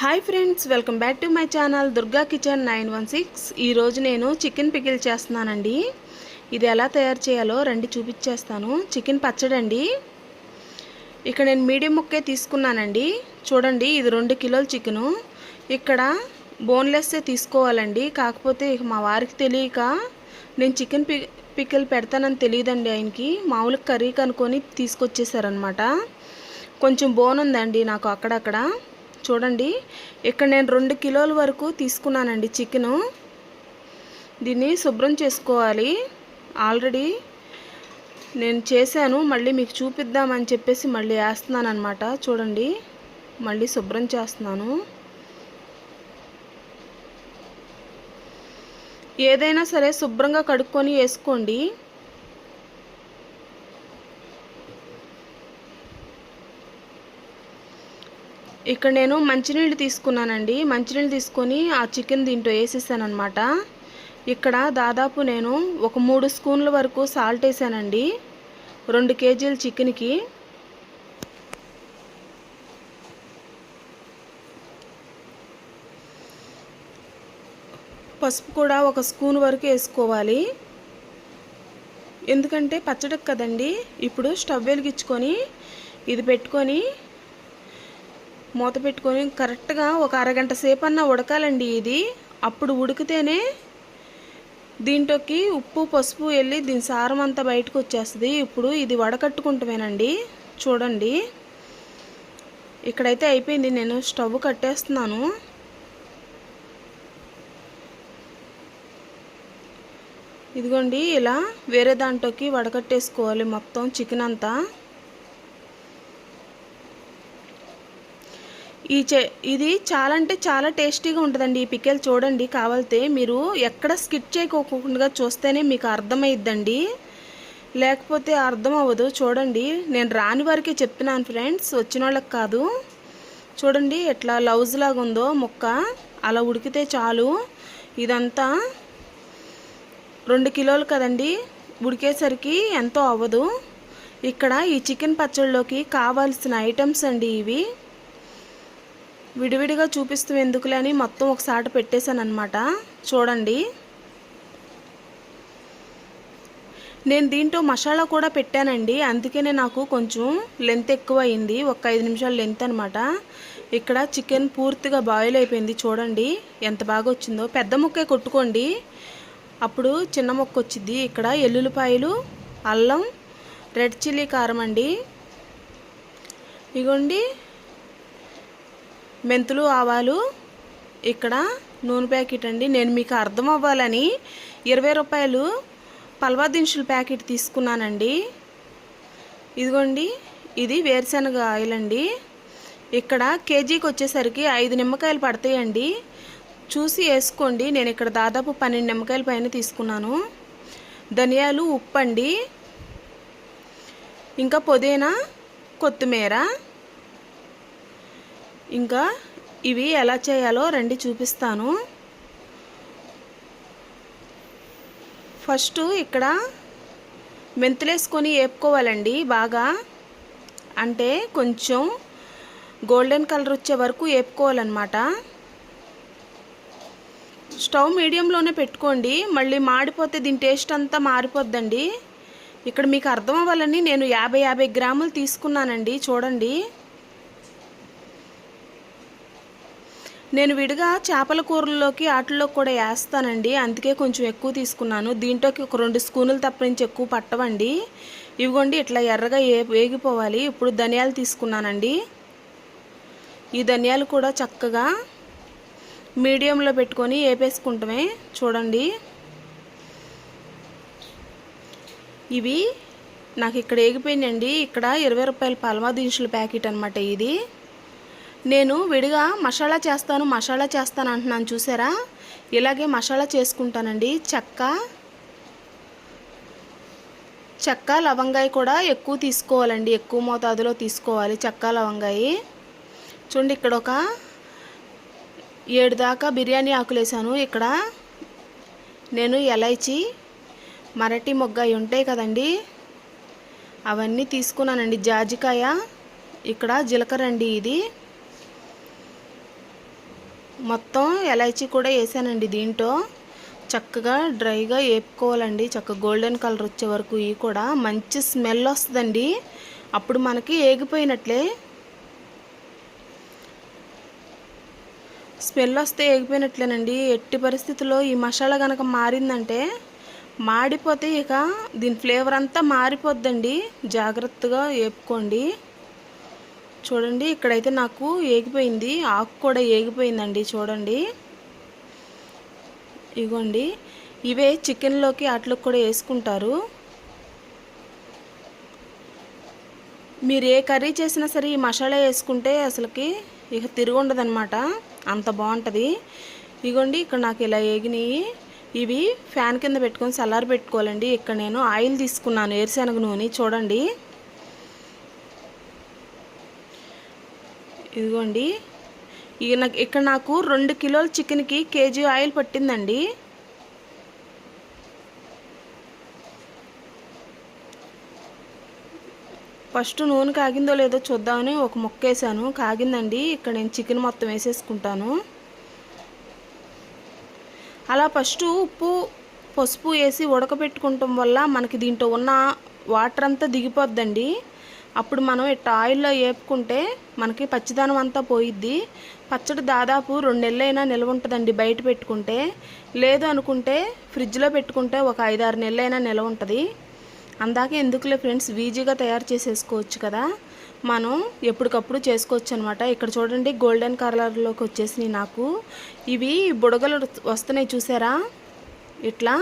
Hi friends, welcome back to my channel Durga kitchen 916. ఈరోజు నేను chicken pickle చేస్తున్నానండి. ఇది ఎలా తయారు చేయాలో రండి చూపించేస్తాను. చికెన్ పచ్చడి అండి. ఇక్కడ నేను మీడియం ముక్కే తీసుకున్నానండి. చూడండి, ఇది 2 కిలోల చికెను. ఇక్కడ బోన్లెస్సే తీసుకోవాలండి. కాకపోతే మా వారికి తెలియక నేను చికెన్ పికిల్ పెడతానని తెలియదండి ఆయనకి. మామూలుగా కర్రీ కనుక్కొని తీసుకొచ్చేసారనమాట. కొంచెం బోన్ ఉందండి నాకు అక్కడక్కడ. చూడండి, ఇక్కడ నేను 2 కిలోల వరకు తీసుకున్నానండి చికెను. దీన్ని శుభ్రం చేసుకోవాలి. ఆల్రెడీ నేను చేశాను, మళ్ళీ మీకు చూపిద్దామని చెప్పేసి మళ్ళీ వేస్తున్నాను అనమాట. చూడండి, మళ్ళీ శుభ్రం చేస్తున్నాను. ఏదైనా సరే శుభ్రంగా కడుక్కొని వేసుకోండి. ఇక్కడ నేను మంచినీళ్ళు తీసుకున్నానండి. మంచినీళ్ళు తీసుకొని ఆ చికెన్ దీంట్లో వేసేసాను అనమాట. ఇక్కడ దాదాపు నేను ఒక 3 స్పూన్ల వరకు సాల్ట్ వేసానండి 2 కేజీల చికెన్కి. పసుపు కూడా 1 స్పూన్ వరకు వేసుకోవాలి. ఎందుకంటే పచ్చడికి కదండి. ఇప్పుడు స్టవ్ వెలిగించుకొని ఇది పెట్టుకొని మూత పెట్టుకొని కరెక్ట్గా ఒక అరగంట సేపు అన్నా ఉడకాలండి ఇది. అప్పుడు ఉడికితేనే దీంట్లోకి ఉప్పు పసుపు వెళ్ళి దీని సారం అంతా బయటకు వచ్చేస్తుంది. ఇప్పుడు ఇది వడకట్టుకుంటామేనండి. చూడండి, ఇక్కడైతే అయిపోయింది. నేను స్టవ్ కట్టేస్తున్నాను. ఇదిగోండి, ఇలా వేరే దాంట్లోకి వడకట్టేసుకోవాలి మొత్తం చికెన్ అంతా. ఇది చాలా అంటే చాలా టేస్టీగా ఉంటుందండి ఈ పికిల్. చూడండి, కావాలితే మీరు ఎక్కడ స్కిప్ చేయకోకుండా చూస్తేనే మీకు అర్థమైద్దండి, లేకపోతే అర్థం అవ్వదు. చూడండి, నేను రాని వారికి చెప్తున్నాను ఫ్రెండ్స్, వచ్చిన వాళ్ళకి కాదు. చూడండి ఎట్లా లౌజ్ లాగా ఉందో ముక్క. అలా ఉడికితే చాలు. ఇదంతా 2 కిలోలు కదండి, ఉడికేసరికి ఎంతో అవ్వదు. ఇక్కడ ఈ చికెన్ పచ్చడిలోకి కావాల్సిన ఐటమ్స్ అండి ఇవి. విడివిడిగా చూపిస్తూ ఎందుకులే అని మొత్తం ఒకసారి పెట్టేశాను అనమాట. చూడండి, నేను దీంట్లో మసాలా కూడా పెట్టానండి. అందుకనే నాకు కొంచెం లెంత్ ఎక్కువ అయింది. ఒక 5 నిమిషాల లెంత్ అనమాట. ఇక్కడ చికెన్ పూర్తిగా బాయిల్ అయిపోయింది. చూడండి ఎంత బాగా వచ్చిందో. పెద్ద ముక్కే కొట్టుకోండి, అప్పుడు చిన్న ముక్క వచ్చింది. ఇక్కడ ఎల్లుల్లిపాయలు, అల్లం, రెడ్ చిల్లీ కారం అండి. ఇగోండి మెంతులు, ఆవాలు. ఇక్కడ నూనె ప్యాకెట్ అండి. నేను మీకు అర్థం అవ్వాలని 20 రూపాయలు పల్వా దినుసుల ప్యాకెట్ తీసుకున్నానండి. ఇదిగోండి, ఇది వేరుశనగ ఆయిల్ అండి. ఇక్కడ కేజీకి వచ్చేసరికి 5 నిమ్మకాయలు పడతాయండి. చూసి వేసుకోండి. నేను ఇక్కడ దాదాపు 12 నిమ్మకాయల పైన తీసుకున్నాను. ధనియాలు, ఉప్పు అండి. ఇంకా పుదీనా, కొత్తిమీర. ఇంకా ఇవి ఎలా చేయాలో రండి చూపిస్తాను. ఫస్ట్ ఇక్కడ మెంతులు వేసుకొని వేపుకోవాలండి బాగా. అంటే కొంచెం గోల్డెన్ కలర్ వచ్చే వరకు వేపుకోవాలన్నమాట. స్టవ్ మీడియంలోనే పెట్టుకోండి, మళ్ళీ మాడిపోతే దీని టేస్ట్ అంతా మారిపోద్దండి. ఇక్కడ మీకు అర్థం అవ్వాలని నేను 50 గ్రాములు తీసుకున్నానండి. చూడండి, నేను విడిగా చేపల కూరల్లోకి వాటిల్లో కూడా వేస్తానండి. అందుకే కొంచెం ఎక్కువ తీసుకున్నాను. దీంట్లోకి ఒక 2 స్పూన్లు తప్ప నుంచి ఎక్కువ పట్టవండి. ఇవిగోండి ఇట్లా ఎర్రగా వేగిపోవాలి. ఇప్పుడు ధనియాలు తీసుకున్నానండి. ఈ ధనియాలు కూడా చక్కగా మీడియంలో పెట్టుకొని వేపేసుకుంటామే. చూడండి, ఇవి నాకు ఇక్కడ వేగిపోయినాయండి. ఇక్కడ 20 రూపాయల పల్వా దినుసుల ప్యాకెట్ అనమాట ఇది. నేను విడిగా మసాలా చేస్తాను అంటున్నాను చూసారా. ఇలాగే మసాలా చేసుకుంటానండి. చెక్క లవంగాయ కూడా ఎక్కువ తీసుకోవాలండి. ఎక్కువ మోతాదులో తీసుకోవాలి చెక్క లవంగాయ. చూడండి, ఇక్కడ ఒక 7 దాకా బిర్యానీ ఆకులు వేసాను. ఇక్కడ నేను ఎలైచి, మరటి మొగ్గ ఉంటాయి కదండి, అవన్నీ తీసుకున్నానండి. జాజికాయ, ఇక్కడ జీలకర్ర అండి. ఇది మొత్తం ఎలైచీ కూడా వేసానండి దీంట్లో. చక్కగా డ్రైగా వేపుకోవాలండి, చక్కగా గోల్డెన్ కలర్ వచ్చే వరకు. ఇవి కూడా మంచి స్మెల్ వస్తుందండి, అప్పుడు మనకి ఏగిపోయినట్లే. స్మెల్ వస్తే ఏగిపోయినట్లేనండి. ఎట్టి పరిస్థితుల్లో ఈ మసాలా కనుక మారిందంటే మాడిపోతే ఇక దీని ఫ్లేవర్ అంతా మారిపోద్దండి. జాగ్రత్తగా వేపుకోండి. చూడండి ఇక్కడైతే నాకు ఏగిపోయింది, ఆకు కూడా ఏగిపోయిందండి. చూడండి ఇగోండి, ఇవే చికెన్లోకి వాటిలోకి కూడా వేసుకుంటారు. మీరు ఏ కర్రీ చేసినా సరే ఈ మసాలా వేసుకుంటే అసలుకి ఇక తిరుగుండదనమాట, అంత బాగుంటుంది. ఇగోండి ఇక్కడ నాకు ఇలా ఏగినాయి. ఇవి ఫ్యాన్ కింద పెట్టుకొని చల్లారి పెట్టుకోవాలండి. ఇక్కడ నేను ఆయిల్ తీసుకున్నాను, వేరుశనగ నూనె. చూడండి ఇదిగోండి, ఇక్కడ నాకు 2 కిలోల చికెన్కి కేజీ ఆయిల్ పట్టిందండి. ఫస్ట్ నూనె కాగిందో లేదో చూద్దామని ఒక ముక్క వేసాను, కాగిందండి. ఇక్కడ నేను చికెన్ మొత్తం వేసేసుకుంటాను. అలా ఫస్ట్ ఉప్పు పసుపు వేసి ఉడకబెట్టుకోవటం వల్ల మనకి దీంట్లో ఉన్న వాటర్ అంతా దిగిపోద్దండి. అప్పుడు మనం ఇట్లా ఆయిల్లో వేపుకుంటే మనకి పచ్చిదనం అంతా పోయిద్ది. పచ్చడి దాదాపు 2 నెలలైనా నిల్వ ఉంటుందండి బయట పెట్టుకుంటే. లేదు అనుకుంటే ఫ్రిడ్జ్లో పెట్టుకుంటే ఒక 5-6 నెలలైనా నిల్వ ఉంటుంది. అందాక ఎందుకులే ఫ్రెండ్స్, ఈజీగా తయారు చేసేసుకోవచ్చు కదా, మనం ఎప్పటికప్పుడు చేసుకోవచ్చు అనమాట. ఇక్కడ చూడండి గోల్డెన్ కలర్లోకి వచ్చేసినాయి నాకు. ఇవి బుడగలు వస్తున్నాయి చూసారా, ఇట్లా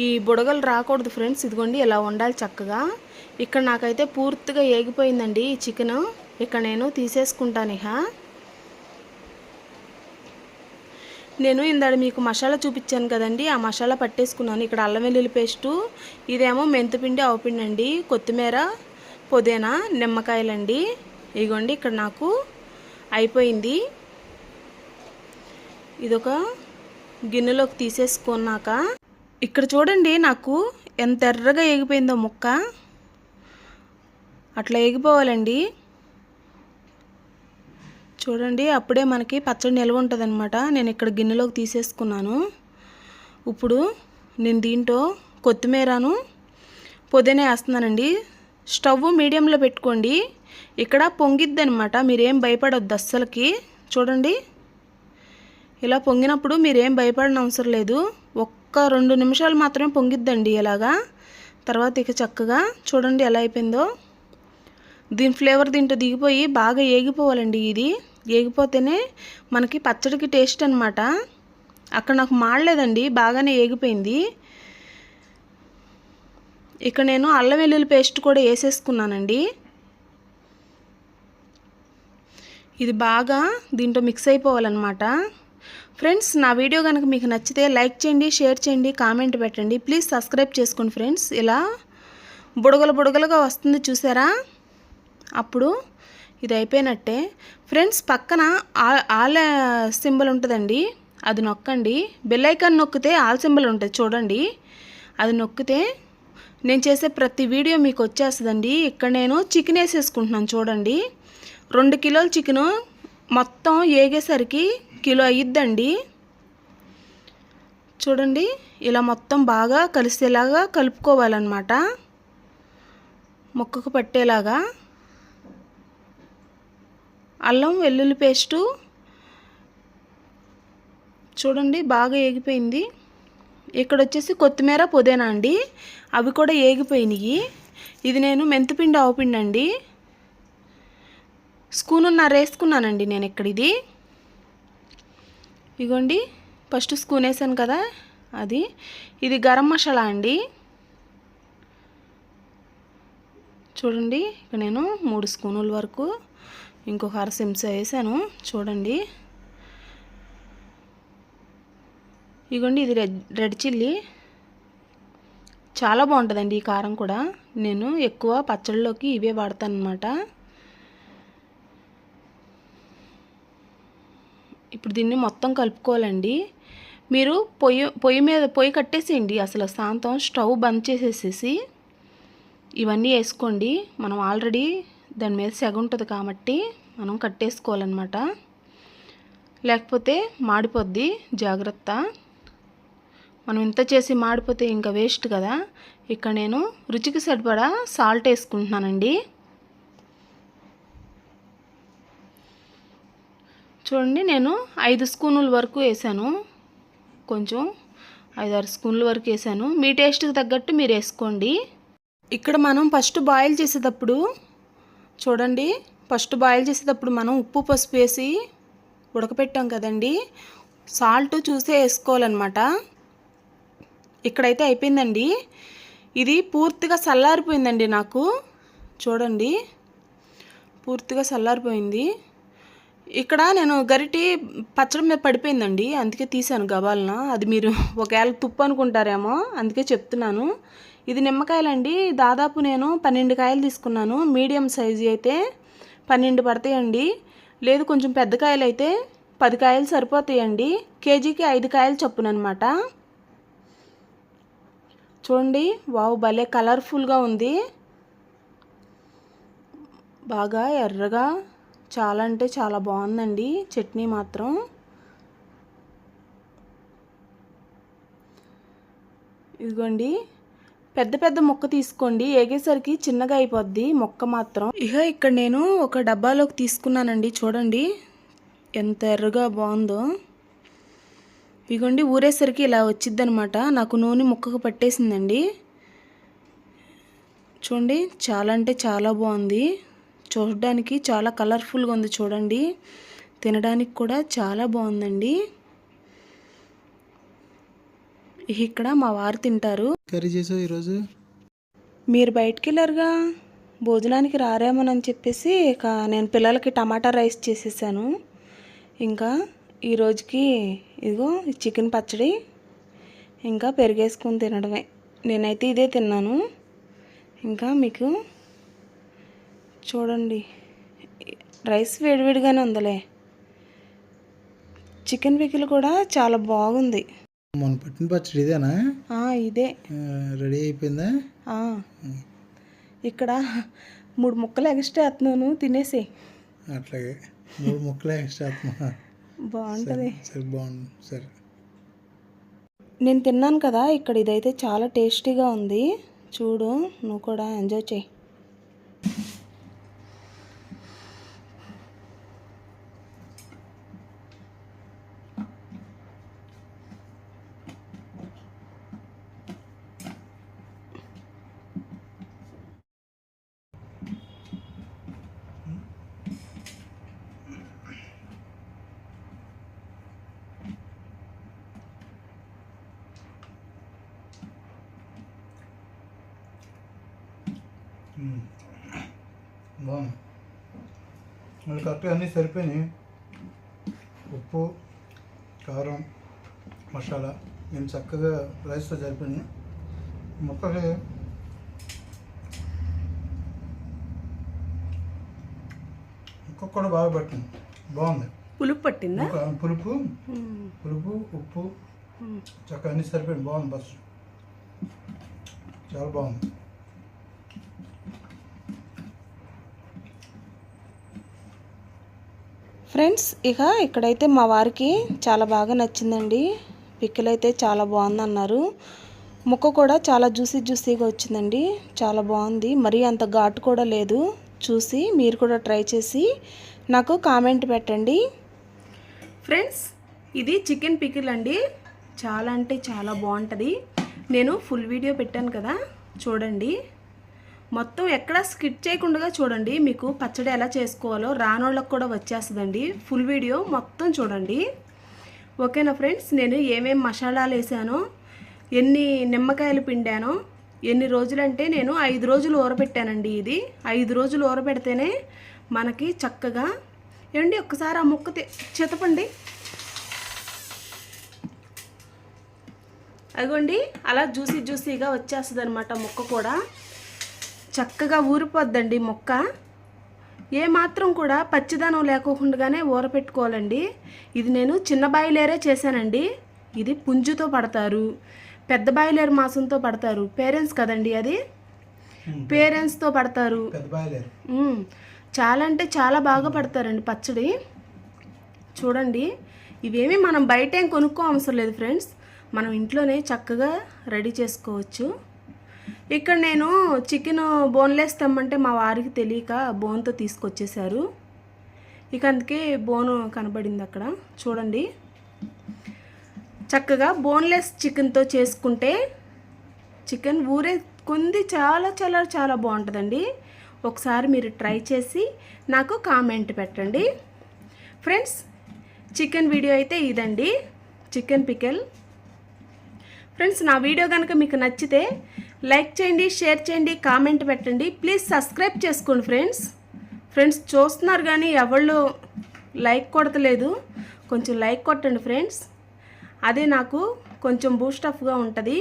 ఈ బుడగలు రాకూడదు ఫ్రెండ్స్. ఇదిగోండి ఇలా ఉండాలి చక్కగా. ఇక్కడ నాకైతే పూర్తిగా ఏగిపోయిందండి ఈ చికెన్. ఇక్కడ నేను తీసేసుకుంటాను. ఇక నేను ఇందాక మీకు మసాలా చూపించాను కదండి, ఆ మసాలా పట్టేసుకున్నాను. ఇక్కడ అల్లం వెల్లుల్లి పేస్టు, ఇదేమో మెంతిపిండి ఆవపిండి అండి, కొత్తిమీర పుదీనా నిమ్మకాయలండి. ఇదిగోండి ఇక్కడ నాకు అయిపోయింది. ఇదొక గిన్నెలోకి తీసేసుకున్నాక ఇక్కడ చూడండి నాకు ఎంత ఎర్రగా ఏగిపోయిందో ముక్క. అట్లా ఏగిపోవాలండి. చూడండి అప్పుడే మనకి పచ్చడి నిల్వ ఉంటుంది అనమాట. నేను ఇక్కడ గిన్నెలోకి తీసేసుకున్నాను. ఇప్పుడు నేను దీంట్లో కొత్తిమీరను పుదీనా వేస్తున్నానండి. స్టవ్ మీడియంలో పెట్టుకోండి. ఇక్కడ పొంగిద్ది అనమాట, మీరేం భయపడొద్దు అస్సలకి. చూడండి ఇలా పొంగినప్పుడు మీరేం భయపడిన అవసరం లేదు. ఒక్క 2 నిమిషాలు మాత్రమే పొంగిద్దండి ఇలాగా. తర్వాత ఇక చక్కగా చూడండి ఎలా అయిపోయిందో. దీని ఫ్లేవర్ దీంట్లో దిగిపోయి బాగా ఏగిపోవాలండి. ఇది ఏగిపోతేనే మనకి పచ్చడికి టేస్ట్ అనమాట. అక్కడ నాకు మాడలేదండి, బాగానే ఏగిపోయింది. ఇక్కడ నేను అల్లం వెల్లుల్లి పేస్ట్ కూడా వేసేసుకున్నానండి. ఇది బాగా దీంట్లో మిక్స్ అయిపోవాలన్నమాట. ఫ్రెండ్స్ నా వీడియో కనుక మీకు నచ్చితే లైక్ చేయండి, షేర్ చేయండి, కామెంట్ పెట్టండి. ప్లీజ్ సబ్స్క్రైబ్ చేసుకోండి ఫ్రెండ్స్. ఇలా బుడగలుగా వస్తుంది చూసారా, అప్పుడు ఇది అయిపోయినట్టే ఫ్రెండ్స్. పక్కన ఆల్ సింబల్ ఉంటుందండి, అది నొక్కండి. బెల్ ఐకాన్ నొక్కితే ఆల్ సింబల్ ఉంటుంది చూడండి, అది నొక్కితే నేను చేసే ప్రతి వీడియో మీకు వచ్చేస్తుందండి. ఇక్కడ నేను చికెన్ వేసేసుకుంటున్నాను. చూడండి 2 కిలోల చికెను మొత్తం ఏగేసరికి కిలో అయ్యిద్దండి. చూడండి ఇలా మొత్తం బాగా కలిసేలాగా కలుపుకోవాలన్నమాట, ముక్కకు పట్టేలాగా. అల్లం వెల్లుల్లి పేస్టు చూడండి బాగా ఏగిపోయింది. ఇక్కడ వచ్చేసి కొత్తిమీర పుదీనా అండి, అవి కూడా ఏగిపోయినాయి. ఇది నేను మెంతిపిండి ఆవపిండి అండి, స్పూనున్నర వేసుకున్నానండి నేను ఇక్కడ. ఇగోండి ఫస్ట్ స్పూన్ వేసాను కదా అది. ఇది గరం మసాలా అండి. చూడండి ఇక్కడ నేను 3 స్పూనుల వరకు, ఇంకొక అర చెంచా వేసాను. చూడండి ఇగోండి ఇది రెడ్ చిల్లీ, చాలా బాగుంటుందండి ఈ కారం కూడా. నేను ఎక్కువ పచ్చళ్ళలోకి ఇవే వాడతాను అన్నమాట. ఇప్పుడు దీన్ని మొత్తం కలుపుకోవాలండి. మీరు పొయ్యి కట్టేసేయండి, అసలు శాంతం స్టవ్ బంద్ చేసేసేసి ఇవన్నీ వేసుకోండి. మనం ఆల్రెడీ దాని మీద సెగ ఉంటుంది కాబట్టి మనం కట్టేసుకోవాలన్నమాట. లేకపోతే మాడిపోద్ది, జాగ్రత్త. మనం ఇంత చేసి మాడిపోతే ఇంకా వేస్ట్ కదా. ఇక్కడ నేను రుచికి సరిపడా సాల్ట్ వేసుకుంటున్నానండి. చూడండి, నేను 5 స్పూన్ల వరకు వేసాను. కొంచెం 5-6 స్పూన్ల వరకు వేసాను. మీ టేస్ట్కి తగ్గట్టు మీరు వేసుకోండి. ఇక్కడ మనం ఫస్ట్ బాయిల్ చేసేటప్పుడు చూడండి, మనం ఉప్పు పసుపు వేసి ఉడకపెట్టాం కదండి. సాల్ట్ చూసే వేసుకోవాలన్నమాట. ఇక్కడైతే అయిపోయిందండి. ఇది పూర్తిగా చల్లారిపోయిందండి నాకు. చూడండి, పూర్తిగా చల్లారిపోయింది. ఇక్కడ నేను గరిటి పచ్చడి మీద పడిపోయిందండి, అందుకే తీసాను గబాలన. అది మీరు ఒకవేళ తుప్పు అనుకుంటారేమో, అందుకే చెప్తున్నాను. ఇది నిమ్మకాయలండి. దాదాపు నేను 12 కాయలు తీసుకున్నాను. మీడియం సైజు అయితే 12 పడతాయండి. లేదు కొంచెం పెద్ద కాయలు అయితే 10 కాయలు సరిపోతాయండి. కేజీకి 5 కాయలు చొప్పునమాట. చూడండి, వావ్, భలే కలర్ఫుల్గా ఉంది. బాగా ఎర్రగా, చాలా అంటే చాలా బాగుందండి చట్నీ మాత్రం. ఇదిగోండి, పెద్ద పెద్ద ముక్క తీసుకోండి, ఏగేసరికి చిన్నగా అయిపోద్ది ముక్క మాత్రం. ఇక్కడ నేను ఒక డబ్బాలోకి తీసుకున్నానండి. చూడండి ఎంత ఎర్రగా బాగుందో. ఇదిగోండి, ఊరేసరికి ఇలా వచ్చిద్ది అనమాట. నాకు నూనె ముక్కకు పట్టేసిందండి. చూడండి, చాలా అంటే చాలా బాగుంది. చూడడానికి చాలా కలర్ఫుల్గా ఉంది. చూడండి, తినడానికి కూడా చాలా బాగుందండి. ఇక్కడ మా వారు తింటారు. కర్రీ చేసావు ఈరోజు? మీరు బయటికి వెళ్ళారుగా, భోజనానికి రారేమోనని చెప్పేసి ఇక నేను పిల్లలకి టమాటా రైస్ చేసేసాను. ఇంకా ఈరోజుకి ఇదిగో చికెన్ పచ్చడి, ఇంకా పెరిగేసుకొని తినడమే. నేనైతే ఇదే తిన్నాను. ఇంకా మీకు చూడండి, రైస్ వేడివేడిగానే ఉందిలే. చికెన్ పికిల్ కూడా చాలా బాగుంది. మొన్న పట్టిన పచ్చడి ఇదేనా? ఇదే. రెడీ అయిపోయిందా? ఇక్కడ 3 ముక్కలు ఎక్స్ట్రా వేస్తున్నాను, తినేసి. అట్లాగే 3 ముక్కలు ఎక్స్ట్రా వేస్తున్నా. బాగుంటుంది. సరే, బాగుంది. సరే, నేను తిన్నాను కదా. ఇక్కడ ఇదైతే చాలా టేస్టీగా ఉంది. చూడు, నువ్వు కూడా ఎంజాయ్ చేయి. బాగుంది. మళ్ళీ కరెక్ట్గా అన్నీ సరిపోయినాయి. ఉప్పు, కారం, మసాలా నేను చక్కగా రైస్తో సరిపోయినాయి. ముక్కకి ముక్క కూడా బాగా పట్టింది. బాగుంది. పులుపు పట్టిందా? పులుపు, ఉప్పు చక్కగా అన్నీ సరిపోయింది. బాగుంది. బస్ చాలా బాగుంది. ఫ్రెండ్స్, ఇక్కడైతే మా వారికి చాలా బాగా నచ్చిందండి. పికిల్ అయితే చాలా బాగుందన్నారు. ముక్క కూడా చాలా జ్యూసీగా వచ్చిందండి. చాలా బాగుంది. మరీ అంత ఘాటు కూడా లేదు. చూసి మీరు కూడా ట్రై చేసి నాకు కామెంట్ పెట్టండి. ఫ్రెండ్స్, ఇది చికెన్ పికిల్ అండి. చాలా అంటే చాలా బాగుంటుంది. నేను ఫుల్ వీడియో పెట్టాను కదా, చూడండి. మొత్తం ఎక్కడ స్కిప్ చేయకుండా చూడండి. మీకు పచ్చడి ఎలా చేసుకోవాలో రానోళ్ళకు కూడా వచ్చేస్తుందండి. ఫుల్ వీడియో మొత్తం చూడండి. ఓకేనా ఫ్రెండ్స్? నేను ఏమేమి మసాలాలు వేసానో, ఎన్ని నిమ్మకాయలు పిండానో, ఎన్ని రోజులంటే నేను 5 రోజులు ఊరబెట్టానండి. ఇది 5 రోజులు ఊరబెడితేనే మనకి చక్కగా ఏమండి. ఒక్కసారి ఆ ముక్క చితపండి. అదిగోండి, అలా జ్యూసీగా వచ్చేస్తుంది అనమాట. ముక్క కూడా చక్కగా ఊరిపోద్దండి. ముక్క ఏమాత్రం కూడా పచ్చిదనం లేకోకుండానే ఊరపెట్టుకోవాలండి. ఇది నేను చిన్న బాయిలేరే చేశానండి. ఇది పుంజుతో పడతారు, పెద్ద బాయిలేరు మాంసంతో పడతారు. పేరెంట్స్ కదండి, అది పేరెంట్స్తో పడతారు. చాలా అంటే చాలా బాగా పడతారండి పచ్చడి. చూడండి, ఇవేమి మనం బయట ఏం కొనుక్కో అవసరం లేదు ఫ్రెండ్స్, మనం ఇంట్లోనే చక్కగా రెడీ చేసుకోవచ్చు. ఇక్కడ నేను చికెన్ బోన్లెస్ తెమ్మంటే మా వారికి తెలియక బోన్తో తీసుకొచ్చేసారు. ఇక అందుకే బోను కనబడింది అక్కడ. చూడండి, చక్కగా బోన్లెస్ చికెన్తో చేసుకుంటే చికెన్ ఊరే కొంది చాలా చాలా చాలా బాగుంటుందండి. ఒకసారి మీరు ట్రై చేసి నాకు కామెంట్ పెట్టండి ఫ్రెండ్స్. చికెన్ వీడియో అయితే ఇదండి, చికెన్ పికిల్. ఫ్రెండ్స్, నా వీడియో కనుక మీకు నచ్చితే లైక్ చేయండి, షేర్ చేయండి, కామెంట్ పెట్టండి. ప్లీజ్ సబ్స్క్రైబ్ చేసుకోండి ఫ్రెండ్స్. చూస్తున్నారు కానీ ఎవళ్ళు లైక్ కొడతలేదు, కొంచెం లైక్ కొట్టండి ఫ్రెండ్స్. అదే నాకు కొంచెం బూస్టప్గా ఉంటుంది.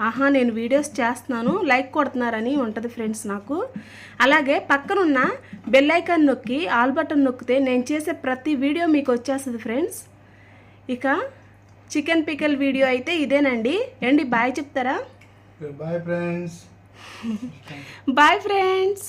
ఆహా, నేను వీడియోస్ చేస్తున్నాను, లైక్ కొడుతున్నారని ఉంటుంది ఫ్రెండ్స్ నాకు. అలాగే పక్కనున్న బెల్ ఐకాన్ నొక్కి ఆల్ బటన్ నొక్కితే నేను చేసే ప్రతి వీడియో మీకు వచ్చేస్తుంది ఫ్రెండ్స్. ఇక చికెన్ పికిల్ వీడియో అయితే ఇదేనండి. బాయ్ చెప్తారా? Bye friends. Bye friends.